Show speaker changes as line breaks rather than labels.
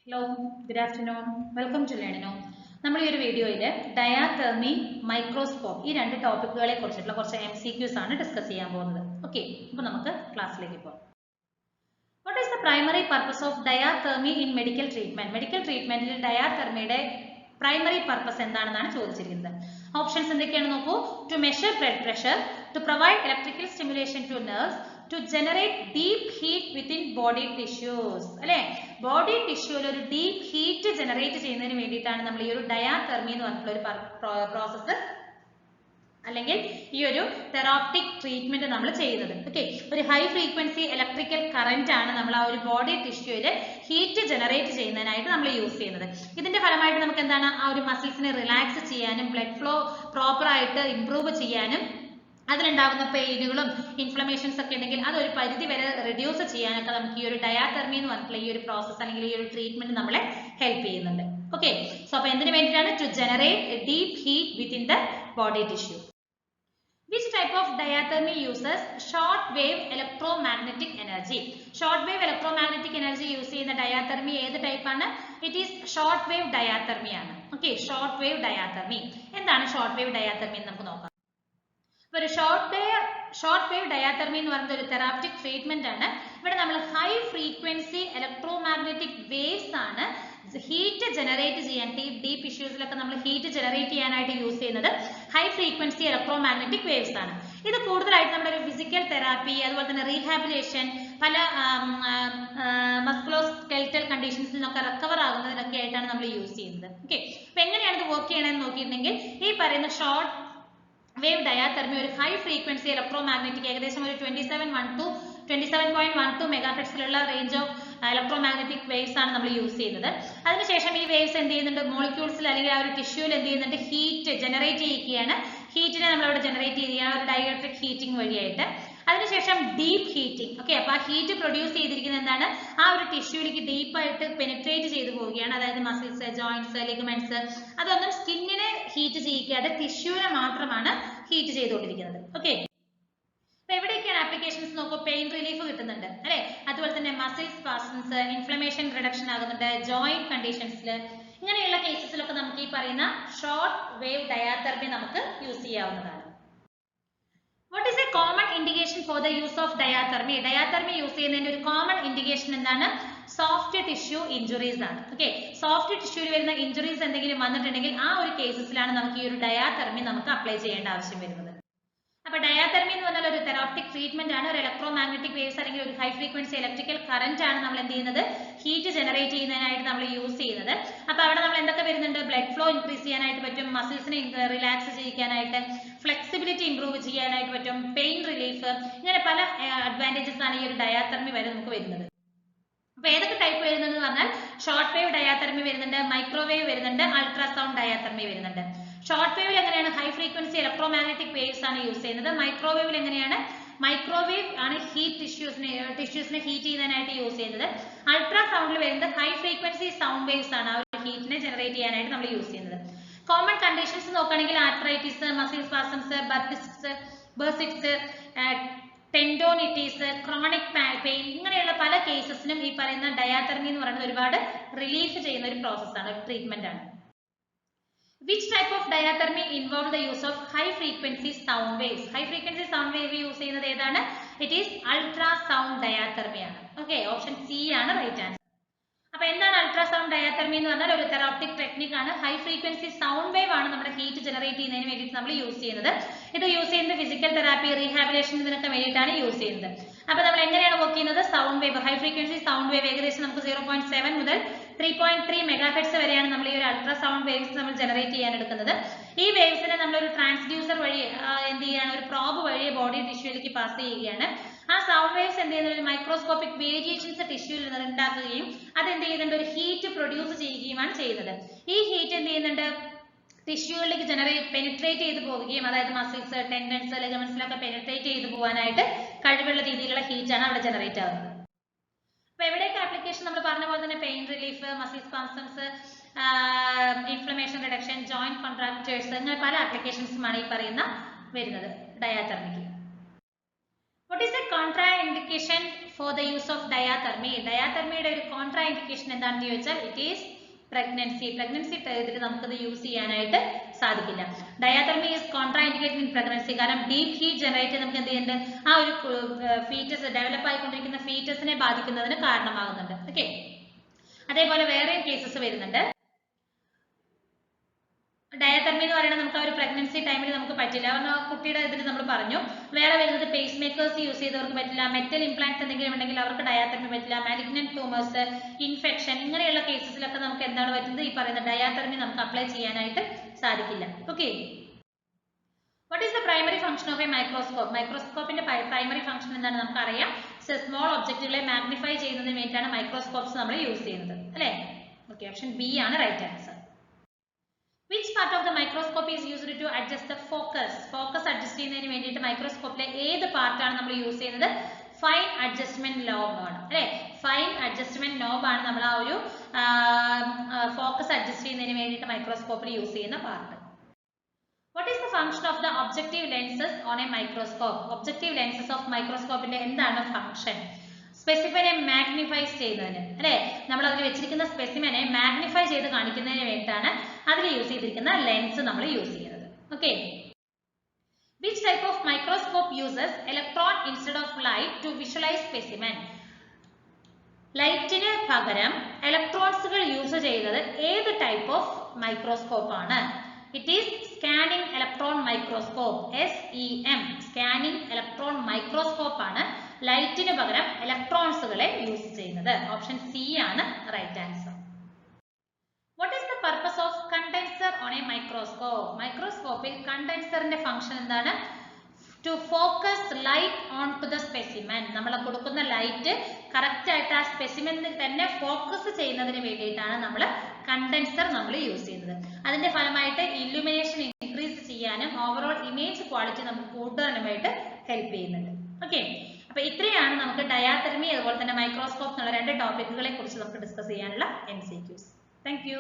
Hello, good afternoon. Welcome to Learnino. നമ്മൾ ഈ ഒരു വീഡിയോയിൽ ഡയാതെർമി, മൈക്രോസ്കോപ്പ് ഈ രണ്ട് ടോപ്പിക്കുകളെ കുറിച്ചിട്ടുള്ള കുറച്ച് MCQs ആണ് ഡിസ്കസ് ചെയ്യാൻ പോകുന്നത്. ഓക്കെ, അപ്പോൾ നമുക്ക് ക്ലാസ്സിലേക്ക് പോകാം. What is the primary purpose of diathermy in medical treatment? Medical ട്രീറ്റ്മെന്റിൽ ഡയാതെർമിയുടെ പ്രൈമറി പർപ്പസ് എന്താണെന്നാണ് ചോദിച്ചിരിക്കുന്നത്. ഓപ്ഷൻസ് എന്തൊക്കെയാണ് നോക്കൂ. To measure blood pressure, to provide electrical stimulation to nerves, to generate deep heat within body tissues. അല്ലേ, body ടിഷ്യൂവിൽ ഒരു deep heat generate ചെയ്യുന്നതിന് വേണ്ടിയിട്ടാണ് നമ്മൾ ഈ ഒരു ഡയാതെർമി എന്ന് പറഞ്ഞിട്ടുള്ള ഒരു പ്രോസസ്സ് അല്ലെങ്കിൽ ഈ ഒരു തെറാപ്റ്റിക് ട്രീറ്റ്മെന്റ് നമ്മൾ ചെയ്യുന്നത്. ഓക്കെ, ഒരു ഹൈ ഫ്രീക്വൻസി ഇലക്ട്രിക്കൽ കറന്റ് ആണ് നമ്മൾ ആ ഒരു ബോഡി ടിഷ്യൂവിൽ ഹീറ്റ് ജനറേറ്റ് ചെയ്യുന്നതിനായിട്ട് നമ്മൾ യൂസ് ചെയ്യുന്നത്. ഇതിന്റെ ഫലമായിട്ട് നമുക്ക് എന്താണ്, ആ ഒരു മസിൽസിനെ റിലാക്സ് ചെയ്യാനും ബ്ലഡ് ഫ്ലോ പ്രോപ്പർ ആയിട്ട് ഇംപ്രൂവ് ചെയ്യാനും അതിലുണ്ടാകുന്ന പെയിനുകളും ഇൻഫ്ലമേഷൻസ് ഒക്കെ ഉണ്ടെങ്കിൽ അതൊരു പരിധി വരെ റിഡ്യൂസ് ചെയ്യാനൊക്കെ നമുക്ക് ഈ ഒരു ഡയാതെർമി എന്ന് പറഞ്ഞിട്ടുള്ള ഈ ഒരു പ്രോസസ് അല്ലെങ്കിൽ ഈ ഒരു ട്രീറ്റ്മെന്റ് നമ്മളെ ഹെൽപ്പ് ചെയ്യുന്നുണ്ട്. ഓക്കെ, സോ അപ്പോൾ എന്തിനു വേണ്ടിയിട്ടാണ്? To generate deep heat within the body tissue. Which type of diathermy uses short wave electromagnetic energy? Short wave electromagnetic energy use ചെയ്യുന്ന ഡയാതെർമി ഏത് ടൈപ്പ് ആണ്? It is short wave diathermy ആണ്. Okay, short wave diathermy. എന്താണ് short wave diathermy എന്ന് നമുക്ക് നോക്കാം. ഒരു ഷോർട്ട് വേവ് ഡയാതെർമി എന്ന് പറയുന്നത് ഒരു തെറാപ്റ്റിക് ട്രീറ്റ്മെന്റ് ആണ്. ഇവിടെ നമ്മൾ ഹൈ ഫ്രീക്വൻസി ഇലക്ട്രോമാഗ്നറ്റിക് വേവ്സ് ആണ് ഹീറ്റ് ജനറേറ്റ് ചെയ്യാൻ, ഡീപ്പ് ഇഷ്യൂസിലൊക്കെ നമ്മൾ ഹീറ്റ് ജനറേറ്റ് ചെയ്യാനായിട്ട് യൂസ് ചെയ്യുന്നത് ഹൈ ഫ്രീക്വൻസി ഇലക്ട്രോമാഗ്നറ്റിക് വേവ്സ് ആണ്. ഇത് കൂടുതലായിട്ട് നമ്മുടെ ഒരു ഫിസിക്കൽ തെറാപ്പി, അതുപോലെ തന്നെ റീഹാബിലേഷൻ, പല മസ്കുലോസ്കെൽറ്റൽ കണ്ടീഷൻസിനൊക്കെ റിക്കവർ ആകുന്നതിനൊക്കെ ആയിട്ടാണ് നമ്മൾ യൂസ് ചെയ്യുന്നത്. ഓക്കെ, അപ്പൊ എങ്ങനെയാണ് ഇത് വർക്ക് ചെയ്യണമെന്ന് നോക്കിയിട്ടുണ്ടെങ്കിൽ ഈ പറയുന്ന ഷോർട്ട് വേവ് ഡയാതെർമി ഒരു ഹൈ ഫ്രീക്വൻസി ഇലക്ട്രോമാഗ്നറ്റിക് ഏകദേശം ഒരു 27.12 മെഗാഹെർട്സിലുള്ള റേഞ്ച് ഓഫ് ഇലക്ട്രോമാഗ്നറ്റിക് വേവ്സ് ആണ് നമ്മൾ യൂസ് ചെയ്യുന്നത്. അതിനുശേഷം ഈ വേവ്സ് എന്ത് ചെയ്യുന്നുണ്ട്, മോളിക്യൂൾസിൽ അല്ലെങ്കിൽ ആ ഒരു ടിഷ്യൂവിൽ എന്ത് ചെയ്യുന്നുണ്ട്, ഹീറ്റ് ജനറേറ്റ് ചെയ്യുകയാണ്. ഹീറ്റിനെ നമ്മളവിടെ ജനറേറ്റ് ചെയ്യുക ഒരു ഡയലക്ട്രിക് ഹീറ്റിംഗ് വഴിയായിട്ട്. അതിനുശേഷം ഡീപ്പ് ഹീറ്റിംഗ്. ഓക്കെ, അപ്പൊ ആ ഹീറ്റ് പ്രൊഡ്യൂസ് ചെയ്തിരിക്കുന്നത് എന്താണ്, ആ ഒരു ടിഷ്യൂലേക്ക് ഡീപ്പായിട്ട് പെനിട്രേറ്റ് ചെയ്തു പോവുകയാണ്. അതായത് മസിൽസ്, ജോയിന്റ്സ്, ലിഗമെന്റ്സ്, അതൊന്നും സ്കിന്നിനെ ഹീറ്റ് ചെയ്യിക്കാതെ ടിഷ്യൂവിനെ മാത്രമാണ് ഹീറ്റ് ചെയ്തുകൊണ്ടിരിക്കുന്നത്. ഓക്കെ, അപ്പൊ എവിടെയൊക്കെയാണ് ആപ്ലിക്കേഷൻസ് നോക്കൂ. പെയിൻ റിലീഫ് കിട്ടുന്നുണ്ട് അല്ലെ, അതുപോലെ തന്നെ മസിൽ സ്പാസ്മസ്, ഇൻഫ്ലമേഷൻ റിഡക്ഷൻ ആകുന്നുണ്ട്, ജോയിന്റ് കണ്ടീഷൻസിൽ, ഇങ്ങനെയുള്ള കേസസിലൊക്കെ നമുക്ക് ഈ പറയുന്ന ഷോർട്ട് വേവ് ഡയാതെർമി നമുക്ക് യൂസ് ചെയ്യാവുന്നതാണ്. What is a common indication for the use of diathermy? Diathermy use ചെയ്യുന്നതിന്റെ ഒരു കോമൺ ഇൻഡിക്കേഷൻ എന്താണ്? സോഫ്റ്റ് ടിഷ്യൂ ഇഞ്ചുറീസ് ആണ്. ഓക്കെ, സോഫ്റ്റ് ടിഷ്യൂവിൽ വരുന്ന ഇഞ്ചുറീസ് എന്തെങ്കിലും വന്നിട്ടുണ്ടെങ്കിൽ ആ ഒരു കേസസിലാണ് നമുക്ക് ഈ ഒരു ഡയാതെർമി നമുക്ക് അപ്ലൈ ചെയ്യേണ്ട ആവശ്യം വരുന്നത്. അപ്പൊ ഡയാതെർമി എന്ന് പറഞ്ഞാൽ ഒരു തെറാപ്റ്റിക് ട്രീറ്റ്മെന്റ് ആണ്. ഒരു ഇലക്ട്രോമാഗ്നറ്റിക് വേവ്സ് അല്ലെങ്കിൽ ഒരു ഹൈ ഫ്രീക്വൻസി ഇലക്ട്രിക്കൽ കറന്റ് ആണ് നമ്മൾ എന്ത് ചെയ്യുന്നത്, ഹീറ്റ് ജനറേറ്റ് ചെയ്യുന്നതിനായിട്ട് നമ്മൾ യൂസ് ചെയ്യുന്നത്. അപ്പൊ അവിടെ നമ്മൾ എന്തൊക്കെ വരുന്നുണ്ട്, ബ്ലഡ് ഫ്ലോ ഇൻക്രീസ് ചെയ്യാനായിട്ട് പറ്റും, മസിൽസിനെ റിലാക്സ് ചെയ്യിക്കാനായിട്ട്, ഫ്ലെക്സിബിലിറ്റി ഇംപ്രൂവ് ചെയ്യാനായിട്ട് പറ്റും, പെയിൻ റിലീഫ്, ഇങ്ങനെ പല അഡ്വാൻറ്റേജസ് ആണ് ഈ ഒരു ഡയാതെർമി വരെ നമുക്ക് വരുന്നത്. അപ്പൊ ഏതൊക്കെ ടൈപ്പ് വരുന്നത് പറഞ്ഞാൽ ഷോർട്ട് വേവ് ഡയാതെർമി വരുന്നുണ്ട്, മൈക്രോവേവ് വരുന്നുണ്ട്, അൾട്രാസൗണ്ട് ഡയാതെർമി വരുന്നുണ്ട്. ഷോർട്ട് വേവിൽ എങ്ങനെയാണ്, ഹൈ ഫ്രീക്വൻസി ഇലക്ട്രോമാഗ്നറ്റിക് വേവ്സ് ആണ് യൂസ് ചെയ്യുന്നത്. മൈക്രോവേവിൽ എങ്ങനെയാണ്, മൈക്രോവേവ് ആണ് ഹീറ്റ് ടിഷ്യൂസിനെ ഹീറ്റ് ചെയ്യുന്നതിനായിട്ട് യൂസ് ചെയ്യുന്നത്. അൾട്രാസൗണ്ടിൽ വരുന്നത് ഹൈ ഫ്രീക്വൻസി സൗണ്ട് വേവ്സ് ആണ് ആ ഒരു ഹീറ്റിനെ ജനറേറ്റ് ചെയ്യാനായിട്ട് നമ്മൾ യൂസ് ചെയ്യുന്നത്. കോമൺ കണ്ടീഷൻസ് നോക്കുകയാണെങ്കിൽ ആർത്രൈറ്റിസ്, മസിൽ സ്പാസംസ്, ബർസിക്സ്, ടെൻഡോണിറ്റീസ്, ക്രോണിക് പെയിൻ, ഇങ്ങനെയുള്ള പല കേസസിനും ഈ പറയുന്ന ഡയാതെർമി എന്ന് പറയുന്നത് ഒരുപാട് റിലീഫ് ചെയ്യുന്ന ഒരു പ്രോസസ്സാണ്, ഒരു ട്രീറ്റ്മെന്റ് ആണ്. Which type of diathermy involve the use of high frequency sound waves? High frequency sound wave use ചെയ്യുന്നത് ഏതാണ്? It is ultrasound diathermy ആണ്. Okay, ഓപ്ഷൻ സി ആണ് റൈറ്റ് ആൻസർ. അപ്പൊ എന്താണ് അൾട്രാസൗണ്ട് ഡയാതെർമി എന്ന് പറഞ്ഞാൽ ഒരു തെറാപ്റ്റിക് ടെക്നിക് ആണ്. ഹൈ ഫ്രീക്വൻസി സൗണ്ട് വേവ് ആണ് നമ്മുടെ ഹീറ്റ് ജനറേറ്റ് ചെയ്യുന്നതിന് വേണ്ടിയിട്ട് നമ്മൾ യൂസ് ചെയ്യുന്നത്. ഇത് യൂസ് ചെയ്യുന്നത് ഫിസിക്കൽ തെറാപ്പി, റീഹാബിലേഷൻ ഇതിനൊക്കെ വേണ്ടിയിട്ടാണ് യൂസ് ചെയ്യുന്നത്. അപ്പൊ നമ്മൾ എങ്ങനെയാണ് വർക്ക് ചെയ്യുന്നത്, sound wave, high frequency sound wave ഏകദേശം നമുക്ക് 0.7 മുതൽ 3.3 മെഗാഹെർട്സ് വരെയാണ് നമ്മൾ ഈ ഒരു അൾട്രാസൗണ്ട് വേവ്സ് നമ്മൾ ജനറേറ്റ് ചെയ്യാൻ എടുക്കുന്നത്. ഈ വേവ്സിനെ നമ്മളൊരു ട്രാൻസ്ഡ്യൂസർ വഴി എന്ത് ചെയ്യാണ്, ഒരു പ്രോബ് വഴി ബോഡി ടിഷ്യൂയിലേക്ക് പാസ് ചെയ്യുകയാണ്. ആ സൗണ്ട് വേവ്സ് എന്ത് ചെയ്യുന്നത്, ഒരു മൈക്രോസ്കോപ്പിക് വേരിയേഷൻസ് ടിഷ്യൂവിൽ ഉണ്ടാക്കുകയും അത് എന്ത് ചെയ്യുന്നുണ്ട്, ഒരു ഹീറ്റ് പ്രൊഡ്യൂസ് ചെയ്യുകയുമാണ് ചെയ്യുന്നത്. ഈ ഹീറ്റ് എന്ത് ചെയ്യുന്നുണ്ട്, ടിഷ്യൂകളിലേക്ക് പെനിട്രേറ്റ് ചെയ്ത് പോവുകയും, അതായത് മസിൽസ്, ടെൻഡൻസ്, ലിഗമെന്റ്സിലൊക്കെ പെനിട്രേറ്റ് ചെയ്ത് പോകാനായിട്ട് കഴിവുള്ള രീതിയിലുള്ള ഹീറ്റ് ആണ് അവിടെ ജനറേറ്റ് ആവുന്നത്. അപ്പൊ എവിടെയൊക്കെ ആപ്ലിക്കേഷൻ നമ്മൾ പറഞ്ഞ പോലെ തന്നെ pain relief, muscle spasms, inflammation reduction, joint contractures, അങ്ങനെ പല ആപ്ലിക്കേഷൻസുമാണ് ഈ പറയുന്ന വരുന്നത് ഡയാതെർമിക്ക്. What is the contraindication for the use of diathermy. ഡയാതെർമിയുടെ ഒരു കോൺട്രാ ഇൻഡിക്കേഷൻ എന്താണെന്ന് ചോദിച്ചാൽ ഇറ്റ് ഈസ് പ്രഗ്നൻസി. പ്രഗ്നൻസി ടൈമിൽ നമുക്കത് യൂസ് ചെയ്യാനായിട്ട് സാധിക്കില്ല. Diathermy is contraindicated in pregnancy. കാരണം ഡീപ് ഹീറ്റ് ജനറേറ്റ് നമുക്ക് എന്ത് ചെയ്യുന്നുണ്ട്, ആ ഒരു ഫീറ്റസ് ഡെവലപ്പ് ആയിക്കൊണ്ടിരിക്കുന്ന ഫീറ്റസിനെ ബാധിക്കുന്നതിന് കാരണമാകുന്നുണ്ട്. ഓക്കെ, അതേപോലെ വേറെയും കേസസ് വരുന്നുണ്ട്. ഡയാതെർമി എന്ന് പറയുന്നത് നമുക്ക് ആ ഒരു പ്രഗ്നൻസി ടൈമിൽ നമുക്ക് പറ്റില്ല. കാരണം ആ കുട്ടിയുടെ ഇതിൽ നമ്മൾ പറഞ്ഞു. വേറെ വരുന്നത് പേസ് മേക്കേഴ്സ് യൂസ് ചെയ്തവർക്ക് പറ്റില്ല, മെറ്റൽ ഇംപ്ലാന്റ്സ് എന്തെങ്കിലും ഉണ്ടെങ്കിൽ അവർക്ക് ഡയാതെർമി പറ്റില്ല, മാലിഗ്നന്റ് ട്യൂമേഴ്സ്, ഇൻഫെക്ഷൻ, ഇങ്ങനെയുള്ള കേസസിലൊക്കെ നമുക്ക് എന്താണ് പറ്റുന്നത്, ഈ പറയുന്ന ഡയാതെർമി നമുക്ക് അപ്ലൈ ചെയ്യാനായിട്ട് സാധിക്കില്ല. Okay, what is the primary function of a microscope? മൈക്രോസ്കോപ്പിന്റെ പ്രൈമറി ഫംഗ്ഷൻ എന്താണ് നമുക്കറിയാം. സ്മോൾ ഒബ്ജക്റ്റുകളെ മാഗ്നിഫൈ ചെയ്യുന്നതിന് വേണ്ടിയിട്ടാണ് മൈക്രോസ്കോപ്സ് നമ്മൾ യൂസ് ചെയ്യുന്നത്, അല്ലേ? ഓക്കെ, ഓപ്ഷൻ ബി ആണ് right answer. Which part of the microscope is used to adjust the focus? Focus adjust ചെയ്യുന്നതിന് വേണ്ടിയിട്ട് മൈക്രോസ്കോപ്പിലെ ഏത് പാർട്ടാണ് നമ്മൾ യൂസ് ചെയ്യുന്നത്? ഫൈൻ അഡ്ജസ്റ്റ്മെന്റ് നോബ് ആണ്, അല്ലേ? ഫൈൻ അഡ്ജസ്റ്റ്മെന്റ് നോബ് ആണ് നമ്മൾ ആ ഒരു ഫോക്കസ് അഡ്ജസ്റ്റ് ചെയ്യുന്നതിന് വേണ്ടിയിട്ട് മൈക്രോസ്കോപ്പിൽ യൂസ് ചെയ്യുന്ന part. What is the function of the objective lenses on a microscope? Objective lenses of microscopeന്റെ എന്താണ് ഫംഗ്ഷൻ? സ്പെസിമെനെ മാഗ്നിഫൈ ചെയ്യുന്നതിന്, അല്ലെ? നമ്മൾ അതിൽ വെച്ചിരിക്കുന്ന സ്പെസിമെനെ മാഗ്നിഫൈ ചെയ്ത് കാണിക്കുന്നതിന് വേണ്ടിയിട്ടാണ് അതിൽ യൂസ് ചെയ്തിരിക്കുന്ന ലെൻസ് നമ്മൾ യൂസ് ചെയ്യുന്നത്. Okay, which type of microscope uses electron instead of light to visualize specimen? ലൈറ്റിന് പകരം ഇലക്ട്രോൺസുകൾ യൂസ് ചെയ്യുന്നത് ഏത് ടൈപ്പ് ഓഫ് മൈക്രോസ്കോപ്പ് ആണ്? It is scanning electron microscope, SEM, scanning electron microscope ആണ് ലൈറ്റിന് പകരം ഇലക്ട്രോൺസുകളെ യൂസ് ചെയ്യുന്നത്. ഓപ്ഷൻ സി ആണ് right answer. What is the purpose of condenser on a microscope? മൈക്രോസ്കോപ്പിൽ കണ്ടൻസറിന്റെ ഫംഗ്ഷൻ എന്താണ്? To focus light on to the specimen. നമ്മൾ കൊടുക്കുന്ന ലൈറ്റ് കറക്റ്റ് ആയിട്ട് ആ സ്പെസിമെനിൽ തന്നെ ഫോക്കസ് ചെയ്യുന്നതിന് വേണ്ടിയിട്ടാണ് നമ്മൾ കണ്ടൻസർ നമ്മൾ യൂസ് ചെയ്യുന്നത്. അതിന്റെ ഫലമായിട്ട് ഇല്ലുമിനേഷൻ ഇൻക്രീസ് ചെയ്യാനും ഓവറോൾ ഇമേജ് ക്വാളിറ്റി നമുക്ക് കൂടുതലുമായിട്ട് ഹെൽപ്പ് ചെയ്യുന്നുണ്ട്. ഓക്കെ, അപ്പൊ ഇത്രയാണ് നമുക്ക് ഡയാതെർമി അതുപോലെ തന്നെ മൈക്രോസ്കോപ്പ് എന്നുള്ള രണ്ട് ടോപ്പിക്കുകളെ കുറിച്ച് നമുക്ക് ഡിസ്കസ് ചെയ്യാനുള്ള MCQs. Thank you.